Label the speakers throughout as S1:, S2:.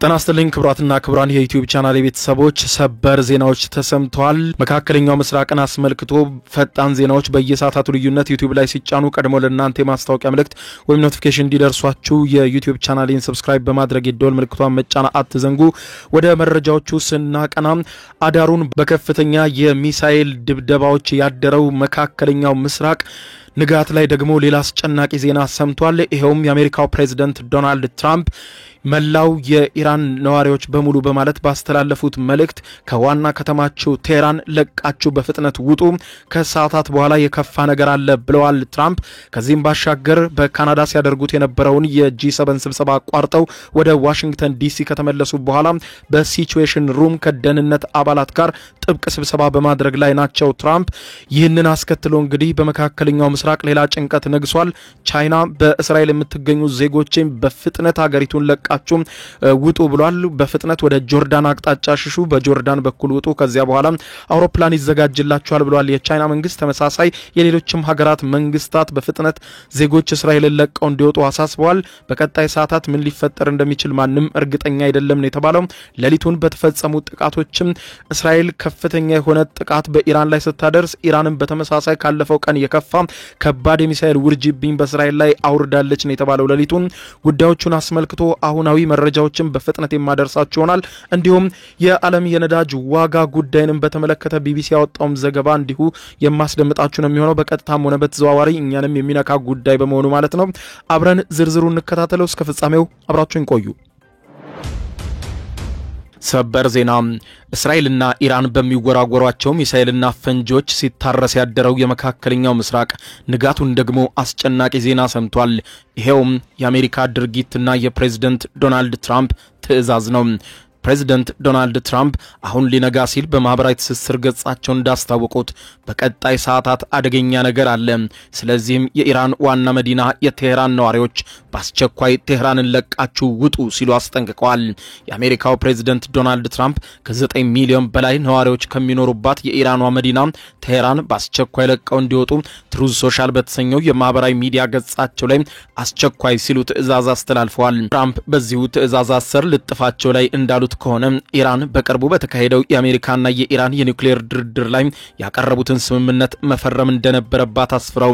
S1: ጤና ይስጥልኝ ክብራትና ክብራን የዩቲዩብ ቻናል ቤተሰቦች ሰበር ዜናዎች ተሰምተዋል። መካከለኛው ምስራቅን አስመልክቶ ፈጣን ዜናዎች በየሰዓታቱ ልዩነት ዩቲዩብ ላይ ሲጫኑ ቀድሞ ለእናንተ ማስታወቂያ መልእክት ወይም ኖቲፊኬሽን እንዲደርሷችሁ የዩቲዩብ ቻናሌን ሰብስክራይብ በማድረግ የደወል ምልክቷን መጫን አትዘንጉ። ወደ መረጃዎቹ ስናቀና አዳሩን በከፍተኛ የሚሳኤል ድብደባዎች ያደረው መካከለኛው ምስራቅ ንጋት ላይ ደግሞ ሌላ አስጨናቂ ዜና ሰምቷል። ይሄውም የአሜሪካው ፕሬዝዳንት ዶናልድ ትራምፕ መላው የኢራን ነዋሪዎች በሙሉ በማለት ባስተላለፉት መልእክት ከዋና ከተማቸው ቴህራን ለቃችሁ በፍጥነት ውጡ፣ ከሰዓታት በኋላ የከፋ ነገር አለ ብለዋል ትራምፕ። ከዚህም ባሻገር በካናዳ ሲያደርጉት የነበረውን የጂ7 ስብሰባ አቋርጠው ወደ ዋሽንግተን ዲሲ ከተመለሱ በኋላ በሲቹዌሽን ሩም ከደህንነት አባላት ጋር ጥብቅ ስብሰባ በማድረግ ላይ ናቸው ትራምፕ። ይህንን አስከትሎ እንግዲህ በመካከለኛው ምስራቅ ሌላ ጭንቀት ነግሷል። ቻይና በእስራኤል የምትገኙ ዜጎችን በፍጥነት ሀገሪቱን ለቃችሁ ውጡ ብሏል። በፍጥነት ወደ ጆርዳን አቅጣጫ ሽሹ፣ በጆርዳን በኩል ውጡ፣ ከዚያ በኋላ አውሮፕላን ይዘጋጅላችኋል ብሏል የቻይና መንግስት። ተመሳሳይ የሌሎችም ሀገራት መንግስታት በፍጥነት ዜጎች እስራኤልን ለቀው እንዲወጡ አሳስበዋል። በቀጣይ ሰዓታት ምን ሊፈጠር እንደሚችል ማንም እርግጠኛ አይደለም ነው የተባለው። ሌሊቱን በተፈጸሙ ጥቃቶችም እስራኤል ከፍተኛ የሆነ ጥቃት በኢራን ላይ ስታደርስ ኢራንም በተመሳሳይ ካለፈው ቀን የከፋ ከባድ የሚሳኤል ውርጅብኝ በእስራኤል ላይ አውርዳለች ነው የተባለው። ሌሊቱን ጉዳዮቹን አስመልክቶ አሁናዊ መረጃዎችን በፍጥነት የማደርሳችሁ ይሆናል። እንዲሁም የዓለም የነዳጅ ዋጋ ጉዳይንም በተመለከተ ቢቢሲ ያወጣው ዘገባ እንዲሁ የማስደምጣችሁ ነው የሚሆነው። በቀጥታም ሆነ በተዘዋዋሪ እኛንም የሚነካ ጉዳይ በመሆኑ ማለት ነው። አብረን ዝርዝሩን እንከታተለው። እስከ ፍጻሜው አብራችሁን ቆዩ። ሰበር ዜና እስራኤልና ኢራን በሚወራወሯቸው ሚሳኤልና ፈንጆች ሲታረስ ያደረው የመካከለኛው ምስራቅ ንጋቱን ደግሞ አስጨናቂ ዜና ሰምቷል። ይሄውም የአሜሪካ ድርጊትና የፕሬዝዳንት ዶናልድ ትራምፕ ትዕዛዝ ነው። ፕሬዝዳንት ዶናልድ ትራምፕ አሁን ሊነጋ ሲል በማህበራዊ ትስስር ገጻቸው እንዳስታወቁት በቀጣይ ሰዓታት አደገኛ ነገር አለ፣ ስለዚህም የኢራን ዋና መዲና የቴህራን ነዋሪዎች በአስቸኳይ ቴህራንን ለቃችሁ ውጡ ሲሉ አስጠንቅቀዋል። የአሜሪካው ፕሬዝዳንት ዶናልድ ትራምፕ ከ9 ሚሊዮን በላይ ነዋሪዎች ከሚኖሩባት የኢራኗ መዲና ቴህራን በአስቸኳይ ለቀው እንዲወጡ ትሩዝ ሶሻል በተሰኘው የማህበራዊ ሚዲያ ገጻቸው ላይ አስቸኳይ ሲሉ ትዕዛዝ አስተላልፈዋል። ትራምፕ በዚሁ ትዕዛዝ አሰር ልጥፋቸው ላይ እንዳሉ ከሆነ ኢራን በቅርቡ በተካሄደው የአሜሪካና የኢራን የኒውክሌር ድርድር ላይ ያቀረቡትን ስምምነት መፈረም እንደነበረባት አስፍረው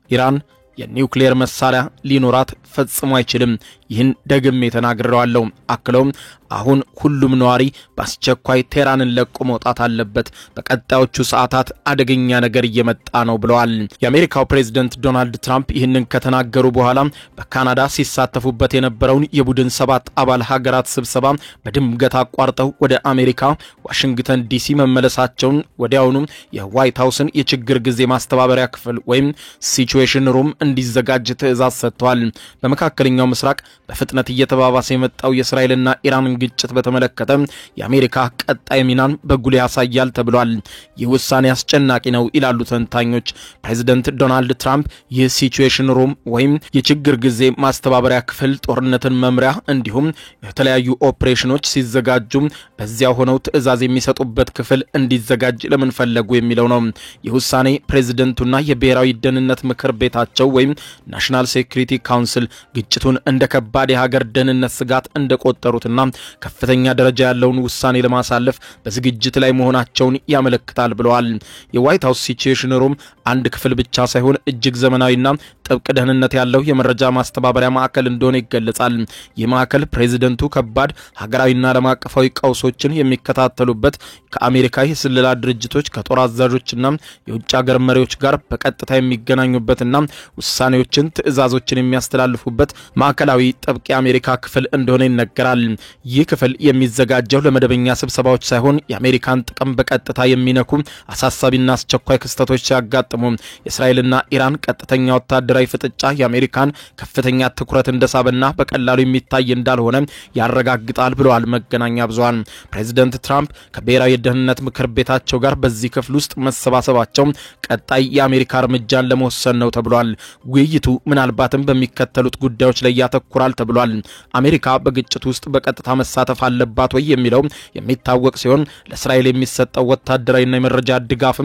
S1: ኢራን የኒውክሌር መሳሪያ ሊኖራት ፈጽሞ አይችልም፣ ይህን ደግሜ ተናግሬዋለሁ። አክለውም አሁን ሁሉም ነዋሪ በአስቸኳይ ቴህራንን ለቆ መውጣት አለበት፣ በቀጣዮቹ ሰዓታት አደገኛ ነገር እየመጣ ነው ብለዋል። የአሜሪካው ፕሬዝዳንት ዶናልድ ትራምፕ ይህንን ከተናገሩ በኋላ በካናዳ ሲሳተፉበት የነበረውን የቡድን 7 አባል ሀገራት ስብሰባ በድንገት አቋርጠው ወደ አሜሪካ ዋሽንግተን ዲሲ መመለሳቸውን ወዲያውኑ የዋይት ሃውስን የችግር ጊዜ ማስተባበሪያ ክፍል ወይም ሲቹዌሽን ሩም እንዲዘጋጅ ትዕዛዝ ሰጥተዋል። በመካከለኛው ምስራቅ በፍጥነት እየተባባሰ የመጣው የእስራኤልና ኢራን ግጭት በተመለከተ የአሜሪካ ቀጣይ ሚናን በጉልህ ያሳያል ተብሏል። ይህ ውሳኔ አስጨናቂ ነው ይላሉ ተንታኞች። ፕሬዝዳንት ዶናልድ ትራምፕ ይህ ሲቹዌሽን ሩም ወይም የችግር ጊዜ ማስተባበሪያ ክፍል ጦርነትን መምሪያ እንዲሁም የተለያዩ ኦፕሬሽኖች ሲዘጋጁ በዚያው ሆነው ትዕዛዝ የሚሰጡበት ክፍል እንዲዘጋጅ ለምን ፈለጉ የሚለው ነው። ይህ ውሳኔ ፕሬዝዳንቱና የብሔራዊ ደህንነት ምክር ቤታቸው ወይም ናሽናል ሴኩሪቲ ካውንስል ግጭቱን እንደ ከባድ የሀገር ደህንነት ስጋት እንደቆጠሩትና ከፍተኛ ደረጃ ያለውን ውሳኔ ለማሳለፍ በዝግጅት ላይ መሆናቸውን ያመለክታል ብለዋል። የዋይት ሃውስ ሲቹዌሽን ሩም አንድ ክፍል ብቻ ሳይሆን እጅግ ዘመናዊና ጥብቅ ደህንነት ያለው የመረጃ ማስተባበሪያ ማዕከል እንደሆነ ይገለጻል። ይህ ማዕከል ፕሬዝዳንቱ ከባድ ሀገራዊና ዓለም አቀፋዊ ቀውሶችን የሚከታተሉበት ከአሜሪካ የስለላ ድርጅቶች ከጦር አዛዦችና የውጭ ሀገር መሪዎች ጋር በቀጥታ የሚገናኙበትና ውሳኔዎችን ትዕዛዞችን የሚያስተላልፉበት ማዕከላዊ ጥብቅ የአሜሪካ ክፍል እንደሆነ ይነገራል። ይህ ክፍል የሚዘጋጀው ለመደበኛ ስብሰባዎች ሳይሆን የአሜሪካን ጥቅም በቀጥታ የሚነኩ አሳሳቢና አስቸኳይ ክስተቶች ሲያጋጥሙ የእስራኤልና ኢራን ቀጥተኛ ወታደራዊ ፍጥጫ የአሜሪካን ከፍተኛ ትኩረት እንደሳበና በቀላሉ የሚታይ እንዳልሆነ ያረጋግጣል ብለዋል መገናኛ ብዙሃን። ፕሬዝዳንት ትራምፕ ከብሔራዊ ደህንነት ምክር ቤታቸው ጋር በዚህ ክፍል ውስጥ መሰባሰባቸው ቀጣይ የአሜሪካ እርምጃን ለመወሰን ነው ተብሏል። ውይይቱ ምናልባትም በሚከተሉት ጉዳዮች ላይ ያተኩራል ተብሏል። አሜሪካ በግጭቱ ውስጥ በቀጥታ መሳተፍ አለባት ወይ የሚለው የሚታወቅ ሲሆን ለእስራኤል የሚሰጠው ወታደራዊና የመረጃ ድጋፍ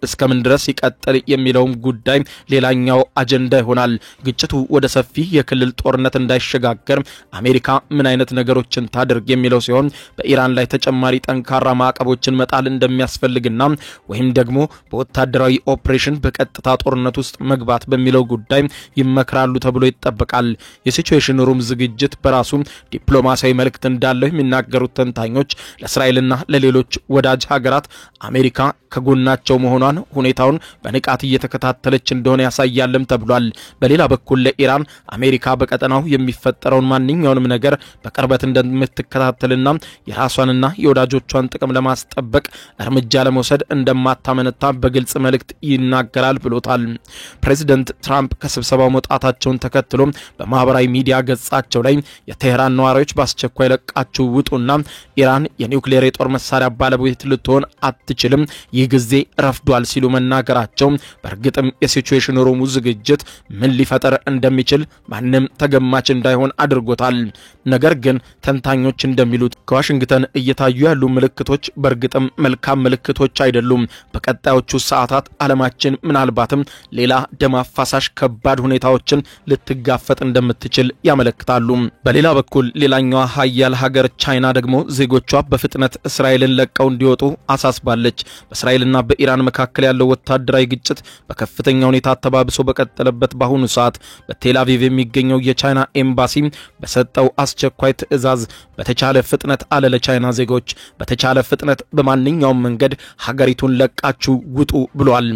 S1: እስከምን ድረስ ይቀጥል የሚለው ጉዳይ ሌላኛው አጀንዳ ይሆናል። ግጭቱ ወደ ሰፊ የክልል ጦርነት እንዳይሸጋገር አሜሪካ ምን አይነት ነገሮችን ታድርግ የሚለው ሲሆን በኢራን ላይ ተጨማሪ ጠንካራ ማዕቀቦችን መጣል እንደሚያስፈልግና ወይም ደግሞ በወታደራዊ ኦፕሬሽን በቀጥታ ጦርነት ውስጥ መግባት በሚለው ጉዳይ ይመክራሉ ተብሎ ይጠበቃል። የሲቹዌሽን ሩም ዝግጅት በራሱ ዲፕሎማሲያዊ መልእክት እንዳለው የሚናገሩት ተንታኞች ለእስራኤልና ለሌሎች ወዳጅ ሀገራት አሜሪካ ከጎናቸው መሆኗን ሁኔታውን በንቃት እየተከታተለች እንደሆነ ያሳያልም ተብሏል። በሌላ በኩል ለኢራን አሜሪካ በቀጠናው የሚፈጠረውን ማንኛውንም ነገር በቅርበት እንደምትከታተልና የራሷንና የወዳጆቿን ጥቅም ለማስጠበቅ እርምጃ ለመውሰድ እንደማታመነታ በግልጽ መልእክት ይናገራል ብሎታል። ፕሬዚደንት ትራምፕ ከስብሰባው መውጣታቸውን ተከትሎ በማህበራዊ ሚዲያ ገጻቸው ላይ የቴህራን ነዋሪዎች በአስቸኳይ ለቃችሁ ውጡና ኢራን የኒውክሌር የጦር መሳሪያ ባለቤት ልትሆን አትችልም፣ ይህ ጊዜ ረፍዷል ሲሉ መናገራቸው በእርግጥም የሲቹዌሽን ሩሙ ዝግጅት ምን ሊፈጠር እንደሚችል ማንም ተገማች እንዳይሆን አድርጎታል። ነገር ግን ተንታኞች እንደሚሉት ከዋሽንግተን እየታዩ ያሉ ምልክቶች በእርግጥም መልካም ምልክቶች አይደሉም። በቀጣዮቹ ሰዓታት ዓለማችን ምናልባትም ሌላ ደም አፋሳሽ ከባድ ሁኔታዎችን ልትጋፈጥ እንደምትችል ያመለክታሉ። በሌላ በኩል ሌላኛዋ ሀያል ሀገር ቻይና ደግሞ ዜጎቿ በፍጥነት እስራኤልን ለቀው እንዲወጡ አሳስባለች። በእስራኤልና በኢራን መካከል ያለው ወታደራዊ ግጭት በከፍተኛ ሁኔታ ተባብሶ በቀጠለበት በአሁኑ ሰዓት በቴል አቪቭ የሚገኘው የቻይና ኤምባሲ በሰጠው አስቸኳይ ትዕዛዝ በተቻለ ፍጥነት አለ ለቻይና ዜጎች በተቻለ ፍጥነት በማንኛውም መንገድ ሀገሪቱን ለቃችሁ ውጡ ብሏል።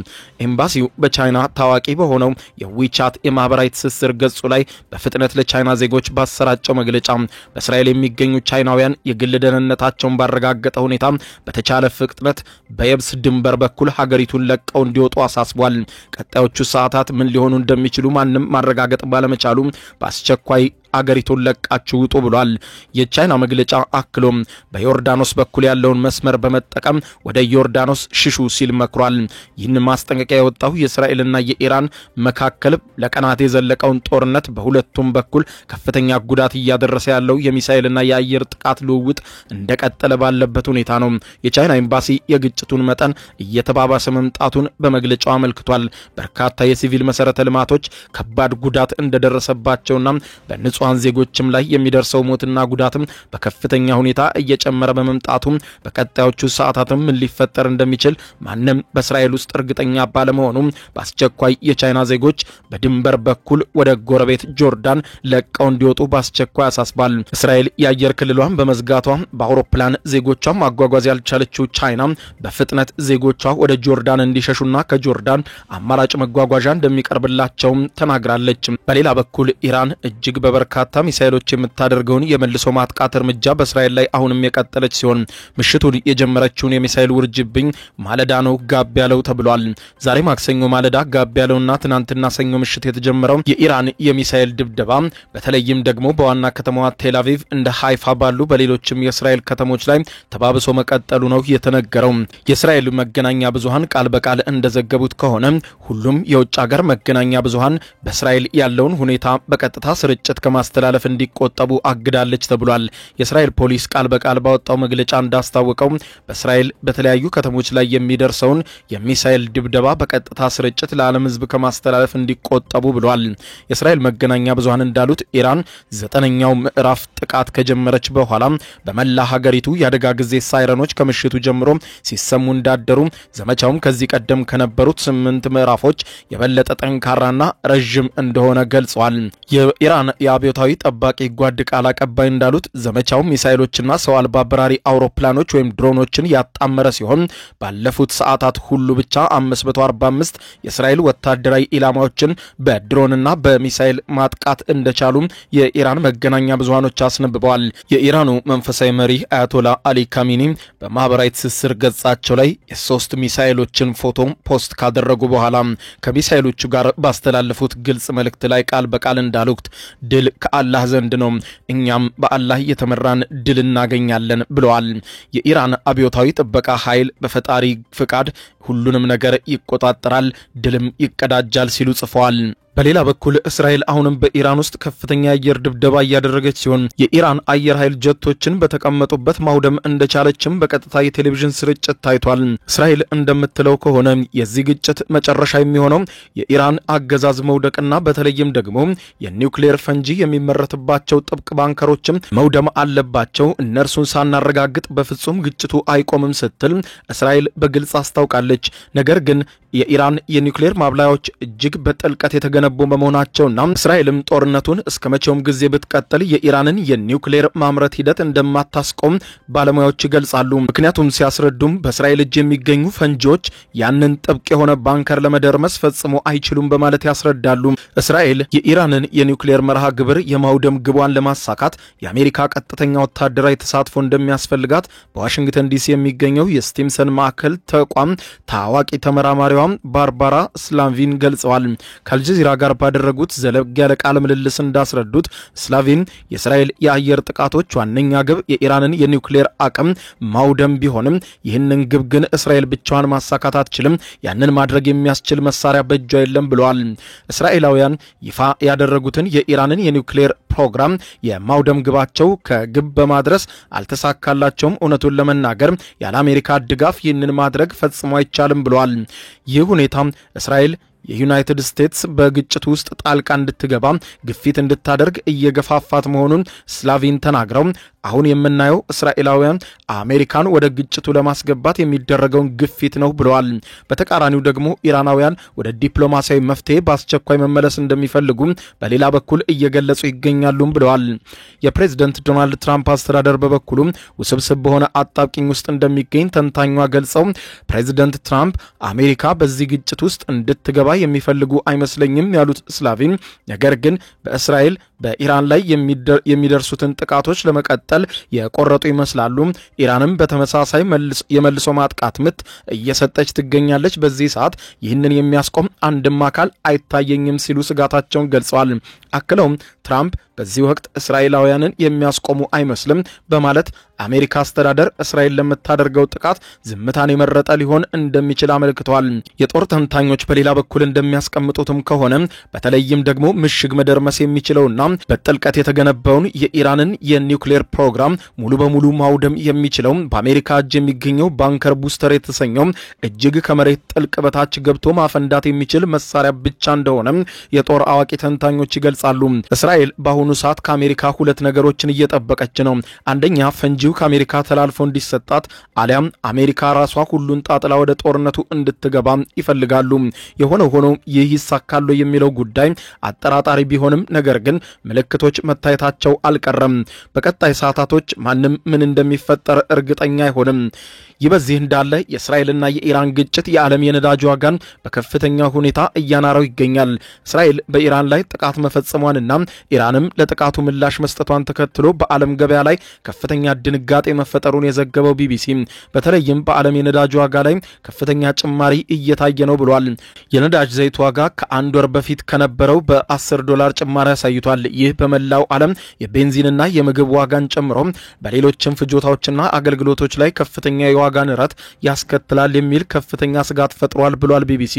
S1: ኤምባሲው በቻይና ታዋቂ በሆነው የዊቻት የማህበራዊ ትስስር ገጹ ላይ በፍጥነት ለቻይና ዜጎች ባሰራጨው መግለጫ በእስራኤል የሚገኙ ቻይናውያን የግል ደህንነታቸውን ባረጋገጠ ሁኔታ በተቻለ ፍጥነት በየብስ ድንበር በኩል ሀገሪቱን ለቀው እንዲወጡ አሳስቧል። ቀጣዮቹ ሰዓታት ምን ሊሆኑ እንደሚችሉ ማንም ማረጋገጥ ባለመቻሉ በአስቸኳይ አገሪቱን ለቃችሁ ውጡ ብሏል። የቻይና መግለጫ አክሎም በዮርዳኖስ በኩል ያለውን መስመር በመጠቀም ወደ ዮርዳኖስ ሽሹ ሲል መክሯል። ይህን ማስጠንቀቂያ የወጣው የእስራኤልና የኢራን መካከል ለቀናት የዘለቀውን ጦርነት በሁለቱም በኩል ከፍተኛ ጉዳት እያደረሰ ያለው የሚሳኤልና የአየር ጥቃት ልውውጥ እንደቀጠለ ባለበት ሁኔታ ነው። የቻይና ኤምባሲ የግጭቱን መጠን እየተባባሰ መምጣቱን በመግለጫው አመልክቷል። በርካታ የሲቪል መሰረተ ልማቶች ከባድ ጉዳት እንደደረሰባቸውና በንጹሃን ዜጎችም ላይ የሚደርሰው ሞትና ጉዳትም በከፍተኛ ሁኔታ እየጨመረ በመምጣቱ በቀጣዮቹ ሰዓታትም ምን ሊፈጠር እንደሚችል ማንም በእስራኤል ውስጥ እርግጠኛ ባለመሆኑ በአስቸኳይ የቻይና ዜጎች በድንበር በኩል ወደ ጎረቤት ጆርዳን ለቀው እንዲወጡ በአስቸኳይ አሳስባል። እስራኤል የአየር ክልሏን በመዝጋቷ በአውሮፕላን ዜጎቿን ማጓጓዝ ያልቻለችው ቻይና በፍጥነት ዜጎቿ ወደ ጆርዳን እንዲሸሹና ከጆርዳን አማራጭ መጓጓዣ እንደሚቀርብላቸውም ተናግራለች። በሌላ በኩል ኢራን እጅግ በበርካታ ሚሳኤሎች የምታደርገውን የመልሶ ማጥቃት እርምጃ በእስራኤል ላይ አሁንም የቀጠለች ሲሆን ምሽቱን የጀመረችውን የሚሳኤል ውርጅብኝ ማለዳ ነው ጋብ ያለው ተብሏል። ዛሬ ማክሰኞ ማለዳ ጋብ ያለውና ትናንትና ሰኞ ምሽት የተጀመረው የኢራን የሚሳኤል ድብደባ በተለይም ደግሞ በዋና ከተማዋ ቴል አቪቭ እንደ ሃይፋ ባሉ በሌሎችም የእስራኤል ከተሞች ላይ ተባብሶ መቀጠሉ ነው የተነገረው። የእስራኤል መገናኛ ብዙሃን ቃል በቃል እንደዘገቡት ከሆነ ሁሉም የውጭ ሀገር መገናኛ ብዙሃን በእስራኤል ያለውን ሁኔታ በቀጥታ ስርጭት ከማስተላለፍ እንዲቆጠቡ አግዳለች ተብሏል። የእስራኤል ፖሊስ ቃል በቃል ባወጣው መግለጫ እንዳስታወቀው በእስራኤል በተለያዩ ከተሞች ላይ የሚደርሰውን የሚሳኤል ድብደባ በቀጥታ ስርጭት ለዓለም ሕዝብ ከማስተላለፍ እንዲቆጠቡ ብሏል። የእስራኤል መገናኛ ብዙሃን እንዳሉት ኢራን 9ኛው ምዕራፍ ጥቃት ከጀመረች በኋላ በመላ ሀገሪቱ የአደጋ ጊዜ ሳይረኖች ከምሽቱ ጀምሮ ሲሰሙ እንዳደሩ ዘመቻውም ከዚህ ቀደም ከነበሩት 8 ምዕራፎች የበለጠ ጠንካራና ረጅም እንደሆነ ገልጸዋል። የኢራን የአብዮታዊ ጠባቂ ጓድ ቃል አቀባይ እንዳሉት ዘመቻው ሚሳኤሎችና ሰው አልባ በራሪ አውሮፕላኖች ወይም ድሮኖችን ያጣመረ ሲሆን ባለፉት ሰዓታት ሁሉ ብቻ 545 የእስራኤል ወታደራዊ ኢላማዎችን በድሮንና በሚሳኤል ማጥቃት እንደቻሉ የኢራን መገናኛ ብዙሃኖች አስነብበዋል። የኢራኑ መንፈሳዊ መሪ አያቶላ አሊ ካሚኒ በማህበራዊ ትስስር ገጻቸው ላይ የሶስት ሚሳኤሎችን ፎቶ ፖስት ካደረጉ በኋላ ከሚሳኤሎቹ ጋር ባስተላለፉት ግልጽ መልእክት ላይ ቃል በቃል እንዳሉት ድል ከአላህ ዘንድ ነው፣ እኛም በአላህ የተመራን ድል እናገኛለን ብለዋል። የኢራን አብዮታዊ ጥበቃ ኃይል በፈጣሪ ፍቃድ ሁሉንም ነገር ይቆጣጠራል፣ ድልም ይቀዳጃል ሲሉ ጽፈዋል። በሌላ በኩል እስራኤል አሁንም በኢራን ውስጥ ከፍተኛ የአየር ድብደባ እያደረገች ሲሆን የኢራን አየር ኃይል ጀቶችን በተቀመጡበት ማውደም እንደቻለችም በቀጥታ የቴሌቪዥን ስርጭት ታይቷል። እስራኤል እንደምትለው ከሆነ የዚህ ግጭት መጨረሻ የሚሆነው የኢራን አገዛዝ መውደቅና በተለይም ደግሞ የኒውክሌር ፈንጂ የሚመረትባቸው ጥብቅ ባንከሮችም መውደም አለባቸው። እነርሱን ሳናረጋግጥ በፍጹም ግጭቱ አይቆምም ስትል እስራኤል በግልጽ አስታውቃለች። ነገር ግን የኢራን የኒውክሌር ማብላያዎች እጅግ በጥልቀት የተገነቡ በመሆናቸውና እስራኤልም ጦርነቱን እስከ መቼውም ጊዜ ብትቀጥል የኢራንን የኒውክሌር ማምረት ሂደት እንደማታስቆም ባለሙያዎች ይገልጻሉ። ምክንያቱም ሲያስረዱም በእስራኤል እጅ የሚገኙ ፈንጂዎች ያንን ጥብቅ የሆነ ባንከር ለመደርመስ ፈጽሞ አይችሉም በማለት ያስረዳሉ። እስራኤል የኢራንን የኒውክሌር መርሃ ግብር የማውደም ግቧን ለማሳካት የአሜሪካ ቀጥተኛ ወታደራዊ ተሳትፎ እንደሚያስፈልጋት በዋሽንግተን ዲሲ የሚገኘው የስቲምሰን ማዕከል ተቋም ታዋቂ ተመራማሪዋ ባርባራ ስላቪን ገልጸዋል። ከአልጀዚራ ጋር ባደረጉት ዘለግ ያለ ቃለ ምልልስ እንዳስረዱት ስላቪን የእስራኤል የአየር ጥቃቶች ዋነኛ ግብ የኢራንን የኒውክሌር አቅም ማውደም ቢሆንም ይህንን ግብ ግን እስራኤል ብቻዋን ማሳካት አትችልም። ያንን ማድረግ የሚያስችል መሳሪያ በእጇ የለም ብለዋል። እስራኤላውያን ይፋ ያደረጉትን የኢራንን የኒውክሌር ፕሮግራም የማውደም ግባቸው ከግብ በማድረስ አልተሳካላቸውም። እውነቱን ለመናገር ያለ አሜሪካ ድጋፍ ይህንን ማድረግ ፈጽሞ አይቻልም ብለዋል። ይህ ሁኔታ እስራኤል የዩናይትድ ስቴትስ በግጭት ውስጥ ጣልቃ እንድትገባ ግፊት እንድታደርግ እየገፋፋት መሆኑን ስላቪን ተናግረው አሁን የምናየው እስራኤላውያን አሜሪካን ወደ ግጭቱ ለማስገባት የሚደረገውን ግፊት ነው ብለዋል። በተቃራኒው ደግሞ ኢራናውያን ወደ ዲፕሎማሲያዊ መፍትሄ በአስቸኳይ መመለስ እንደሚፈልጉ በሌላ በኩል እየገለጹ ይገኛሉ ብለዋል። የፕሬዝዳንት ዶናልድ ትራምፕ አስተዳደር በበኩሉ ውስብስብ በሆነ አጣብቂኝ ውስጥ እንደሚገኝ ተንታኟ ገልጸው ፕሬዝዳንት ትራምፕ አሜሪካ በዚህ ግጭት ውስጥ እንድትገባ የሚፈልጉ አይመስለኝም ያሉት ስላቪን ነገር ግን በእስራኤል በኢራን ላይ የሚደርሱትን ጥቃቶች ለመቀጠል የቆረጡ ይመስላሉ። ኢራንም በተመሳሳይ የመልሶ ማጥቃት ምት እየሰጠች ትገኛለች። በዚህ ሰዓት ይህንን የሚያስቆም አንድም አካል አይታየኝም ሲሉ ስጋታቸውን ገልጸዋል። አክለውም ትራምፕ በዚህ ወቅት እስራኤላውያንን የሚያስቆሙ አይመስልም በማለት አሜሪካ አስተዳደር እስራኤል ለምታደርገው ጥቃት ዝምታን የመረጠ ሊሆን እንደሚችል አመልክተዋል። የጦር ተንታኞች በሌላ በኩል እንደሚያስቀምጡትም ከሆነ በተለይም ደግሞ ምሽግ መደርመስ የሚችለውና በጥልቀት የተገነባውን የኢራንን የኒውክሌር ፕሮግራም ሙሉ በሙሉ ማውደም የሚችለው በአሜሪካ እጅ የሚገኘው ባንከር ቡስተር የተሰኘው እጅግ ከመሬት ጥልቅ በታች ገብቶ ማፈንዳት የሚችል መሳሪያ ብቻ እንደሆነ የጦር አዋቂ ተንታኞች ይገልጻሉ። እስራኤል በአሁኑ ሰዓት ከአሜሪካ ሁለት ነገሮችን እየጠበቀች ነው። አንደኛ ፈንጂው ከአሜሪካ ተላልፎ እንዲሰጣት አሊያም አሜሪካ ራሷ ሁሉን ጣጥላ ወደ ጦርነቱ እንድትገባ ይፈልጋሉ። የሆነው ሆኖ ይህ ይሳካሉ የሚለው ጉዳይ አጠራጣሪ ቢሆንም ነገር ግን ምልክቶች መታየታቸው አልቀረም። በቀጣይ ሰዓታቶች ማንም ምን እንደሚፈጠር እርግጠኛ አይሆንም። ይህ በዚህ እንዳለ የእስራኤልና የኢራን ግጭት የዓለም የነዳጅ ዋጋን በከፍተኛ ሁኔታ እያናረው ይገኛል። እስራኤል በኢራን ላይ ጥቃት መፈጸሟንና ኢራንም ለጥቃቱ ምላሽ መስጠቷን ተከትሎ በዓለም ገበያ ላይ ከፍተኛ ድንጋጤ መፈጠሩን የዘገበው ቢቢሲ በተለይም በዓለም የነዳጅ ዋጋ ላይ ከፍተኛ ጭማሪ እየታየ ነው ብሏል። የነዳጅ ዘይት ዋጋ ከአንድ ወር በፊት ከነበረው $10 ጭማሪ አሳይቷል። ይህ በመላው ዓለም የቤንዚንና የምግብ ዋጋን ጨምሮ በሌሎችም ፍጆታዎችና አገልግሎቶች ላይ ከፍተኛ የዋጋ ንረት ያስከትላል የሚል ከፍተኛ ስጋት ፈጥሯል ብሏል ቢቢሲ።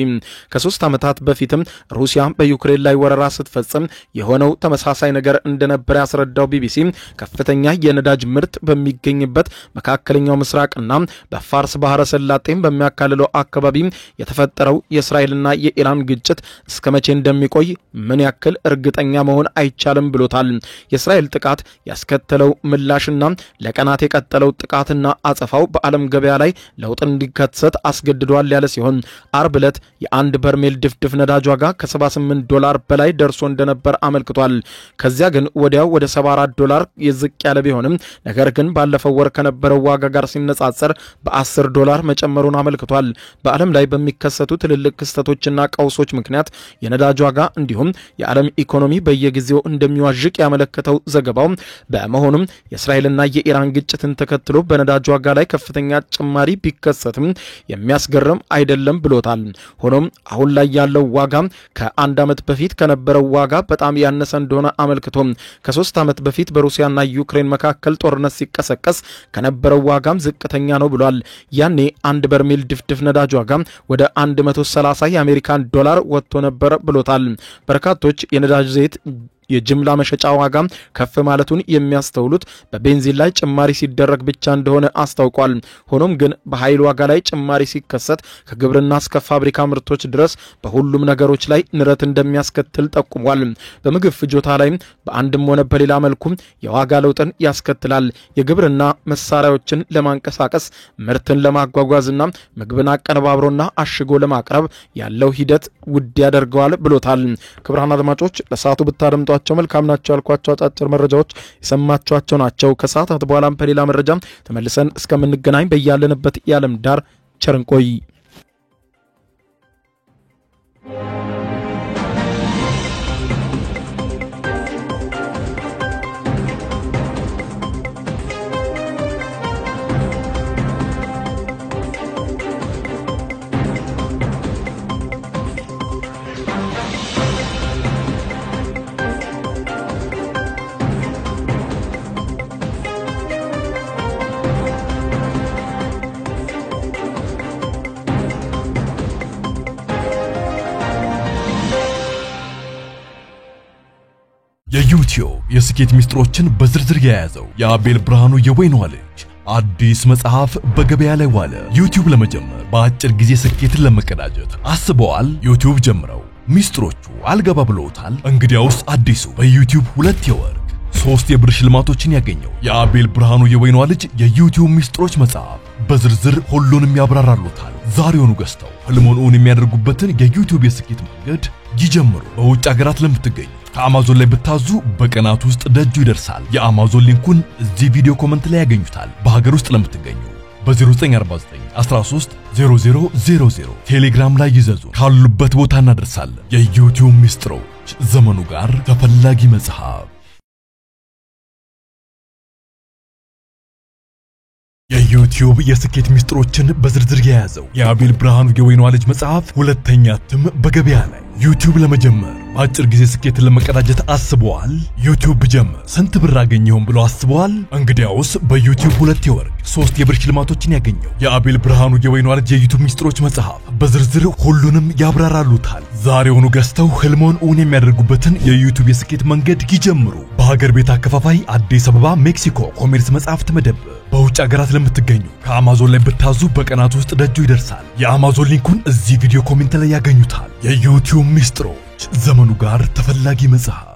S1: ከ3 ዓመታት በፊትም ሩሲያ በዩክሬን ላይ ወረራ ስትፈጽም የሆነው ተመሳሳይ ነገር እንደነበር ያስረዳው ቢቢሲ ከፍተኛ የነዳጅ ምርት በሚገኝበት መካከለኛው ምስራቅና በፋርስ ባህረ ሰላጤም በሚያካልለው አካባቢ የተፈጠረው የእስራኤልና የኢራን ግጭት እስከ መቼ እንደሚቆይ ምን ያክል እርግጠኛ መሆን አይቻልም ብሎታል። የእስራኤል ጥቃት ያስከተለው ምላሽና ለቀናት የቀጠለው ጥቃትና አጸፋው በዓለም ገበያ ላይ ለውጥ እንዲከሰት አስገድዷል ያለ ሲሆን አርብ ዕለት የአንድ በርሜል ድፍድፍ ነዳጅ ዋጋ $78 በላይ ደርሶ እንደነበር አመልክቷል። ከዚያ ግን ወዲያው ወደ $74 የዝቅ ያለ ቢሆንም ነገር ግን ባለፈው ወር ከነበረው ዋጋ ጋር ሲነጻጸር በ$10 መጨመሩን አመልክቷል። በዓለም ላይ በሚከሰቱ ትልልቅ ክስተቶችና ቀውሶች ምክንያት የነዳጅ ዋጋ እንዲሁም የዓለም ኢኮኖሚ በየጊዜው እንደሚዋዥቅ ያመለከተው ዘገባው በመሆኑም የእስራኤልና የኢራን ግጭትን ተከትሎ በነዳጅ ዋጋ ላይ ከፍተኛ ጭማሪ ቢከሰትም የሚያስገርም አይደለም ብሎታል። ሆኖም አሁን ላይ ያለው ዋጋ ከአንድ ዓመት በፊት ከነበረው ዋጋ በጣም ያነሰ እንደሆነ አመልክቶ ከ3 ዓመት በፊት በሩሲያና ዩክሬን መካከል ጦርነት ሲቀሰቀስ ከነበረው ዋጋም ዝቅተኛ ነው ብሏል። ያኔ አንድ በርሜል ድፍድፍ ነዳጅ ዋጋ ወደ 130 የአሜሪካን ዶላር ወጥቶ ነበር ብሎታል። በርካቶች የነዳጅ ዘይት የጅምላ መሸጫ ዋጋ ከፍ ማለቱን የሚያስተውሉት በቤንዚን ላይ ጭማሪ ሲደረግ ብቻ እንደሆነ አስታውቋል። ሆኖም ግን በኃይል ዋጋ ላይ ጭማሪ ሲከሰት ከግብርና እስከ ፋብሪካ ምርቶች ድረስ በሁሉም ነገሮች ላይ ንረት እንደሚያስከትል ጠቁሟል። በምግብ ፍጆታ ላይ በአንድም ሆነ በሌላ መልኩ የዋጋ ለውጥን ያስከትላል። የግብርና መሳሪያዎችን ለማንቀሳቀስ ምርትን ለማጓጓዝና ምግብን አቀነባብሮና አሽጎ ለማቅረብ ያለው ሂደት ውድ ያደርገዋል ብሎታል። ክቡራን አድማጮች ለሰዓቱ ብታደምጧቸው መልካም ናቸው ያልኳቸው አጫጭር መረጃዎች የሰማችኋቸው ናቸው። ከሰዓታት በኋላም በሌላ መረጃ ተመልሰን እስከምንገናኝ በያለንበት የዓለም ዳር ቸር እንቆይ።
S2: የዩቲዩብ የስኬት ሚስጥሮችን በዝርዝር የያዘው የአቤል ብርሃኑ የወይኗ ልጅ አዲስ መጽሐፍ በገበያ ላይ ዋለ። ዩቲዩብ ለመጀመር በአጭር ጊዜ ስኬትን ለመቀዳጀት አስበዋል? ዩቲዩብ ጀምረው ሚስጥሮቹ አልገባ ብለውታል? እንግዲያውስ አዲሱ በዩቲዩብ 2 የወርቅ 3 የብር ሽልማቶችን ያገኘው የአቤል ብርሃኑ የወይኗ ልጅ የዩቲዩብ ሚስጥሮች መጽሐፍ በዝርዝር ሁሉንም ያብራራሉታል። ዛሬውኑ ገዝተው ህልሞን እውን የሚያደርጉበትን የዩቲዩብ የስኬት መንገድ ይጀምሩ። በውጭ ሀገራት ለምትገኙ ከአማዞን ላይ ብታዙ በቀናት ውስጥ ደጁ ይደርሳል። የአማዞን ሊንኩን እዚህ ቪዲዮ ኮሜንት ላይ ያገኙታል። በሀገር ውስጥ ለምትገኙ በ0949 13 0000 ቴሌግራም ላይ ይዘዙ። ካሉበት ቦታ እናደርሳለን። የዩቲዩብ ሚስጥሮች ዘመኑ ጋር ተፈላጊ መጽሐፍ። የዩቲዩብ የስኬት ሚስጥሮችን በዝርዝር የያዘው የአቤል ብርሃኑ የወይኗ ልጅ መጽሐፍ 2ኛ እትም በገበያ ላይ። ዩቲዩብ ለመጀመር በአጭር ጊዜ ስኬትን ለመቀዳጀት አስበዋል? ዩቲዩብ ብጀምር ስንት ብር አገኘሁም ብለው አስበዋል? እንግዲያውስ በዩቲዩብ 2 የወርቅ 3 የብር ሽልማቶችን ያገኘው የአቤል ብርሃኑ የወይኗ ልጅ የዩቲዩብ ሚስጥሮች መጽሐፍ በዝርዝር ሁሉንም ያብራራሉታል። ዛሬውኑ ገዝተው ህልሞን እውን የሚያደርጉበትን የዩቲዩብ የስኬት መንገድ ይጀምሩ። በሀገር ቤት አከፋፋይ አዲስ አበባ ሜክሲኮ ኮሜርስ መጽሐፍት መደብር። በውጭ ሀገራት ለምትገኙ ከአማዞን ላይ ብታዙ በቀናት ውስጥ ደጁ ይደርሳል። የአማዞን ሊንኩን እዚህ ቪዲዮ ኮሜንት ላይ ያገኙታል። የዩቲዩብ ሚስጥሮች ዘመኑ ጋር ተፈላጊ መጽሐፍ።